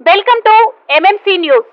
Welcome to MMC news.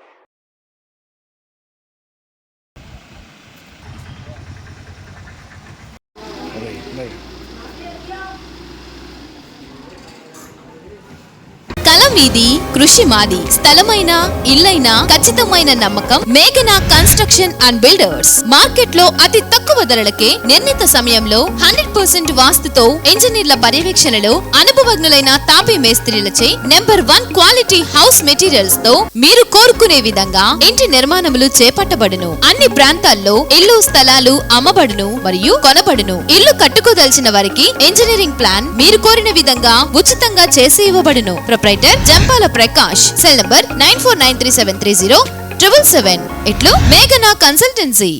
కళ మీది, కృషి మాది. స్థలమైన, ఇల్లైనా ఖచ్చితమైన నమ్మకం మేఘనా కన్స్ట్రక్షన్ అండ్ బిల్డర్స్. మార్కెట్ లో అతి తక్కువ ధరలకే నిర్ణీత సమయంలో 100% వాస్తుతో ఇంజనీర్ల పర్యవేక్షణలో అనుభవజ్ఞులైన తాపీ మేస్త్రీలచే నెంబర్ 1 క్వాలిటీ హౌస్ మెటీరియల్స్ తో మీరు కోరుకునే విధంగా ఇంటి నిర్మాణములు చేపట్టబడును. అన్ని ప్రాంతాల్లో ఇల్లు స్థలాలు అమ్మబడును మరియు కొనబడును. ఇల్లు కట్టుకోదలిచిన వారికి ఇంజనీరింగ్ ప్లాన్ మీరు కోరిన విధంగా ఉచితంగా చేసి ఇవ్వబడును. Proprietor Jampala Prakash. Cell number 9493307777. ఇట్లు మేఘనా కన్సల్టెన్సీ.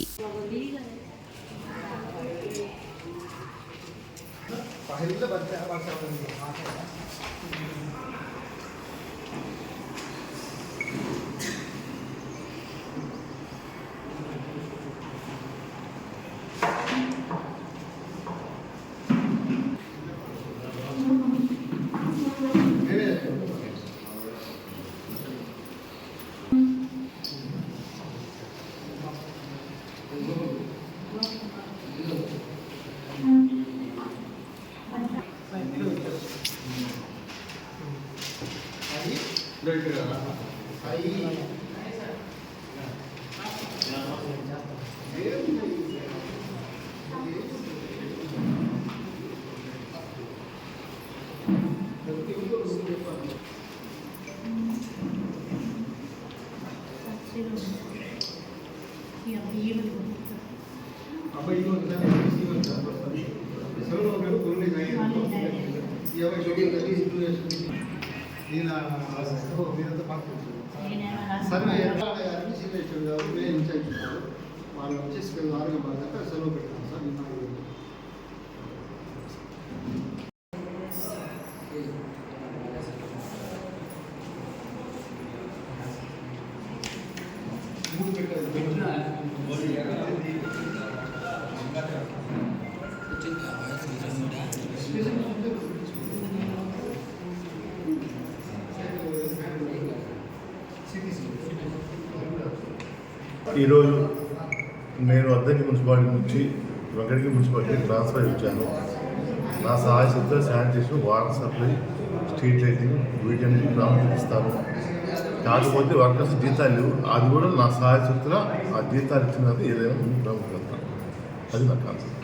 ఈరోజు నేను అద్దంకి మున్సిపాలిటీ నుంచి వెంకటగిరి మున్సిపాలిటీకి ట్రాన్స్ఫర్ ఇచ్చాను. నా సహాయ శక్తులు sanitation, water supply, street lighting వీటన్నిటిని ప్రాముఖ్యతనిస్తాను. కాకపోతే వర్కర్స్ జీతాలు లేవు, అది కూడా నా సహాయ శక్తుల ఆ జీతాలు ఇచ్చిన ఏదైనా ముందు ప్రాముఖ్యత, అది నా కాన్సెప్ట్.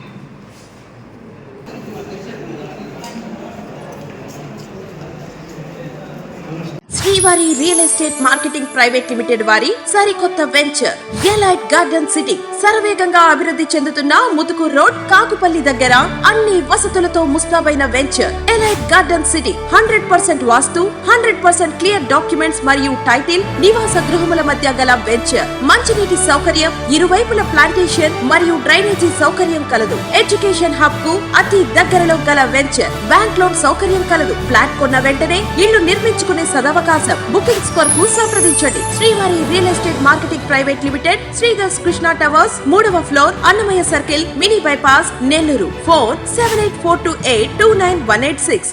శ్రీవారి real estate marketing private limited వారి సరికొత్త వెంచర్ ఎలైట్ గార్డెన్ సిటీ. శరవేగంగా అభివృద్ధి చెందుతున్న ముతుకూరు రోడ్, కాకుపల్లి దగ్గర అన్ని వసతులతో ముస్తాబైన వెంచర్ ఎలైట్ గార్డెన్ సిటీ. 100% వాస్తు, 100% క్లియర్ డాక్యుమెంట్స్ మరియు టైటిల్. నివాస గృహముల మధ్య గల వెంచర్. మంచినీటి సౌకర్యం, ఇరువైపుల ప్లాంటేషన్ మరియు డ్రైనేజీ సౌకర్యం కలదు. ఎడ్యుకేషన్ హబ్ కు అతి దగ్గరలో గల వెంచర్. బ్యాంక్ లోన్ సౌకర్యం కలదు. ఫ్లాట్ కొన్న వెంటనే ఇల్లు నిర్మించుకునే సదవకాశం. బుకింగ్స్ కొరకు సంప్రదించండి. Srivari real estate marketing private limited, Sridhars Krishna towers, 3వ floor, Annamayya circle, mini bypass, Nellore. Phone 7842829186.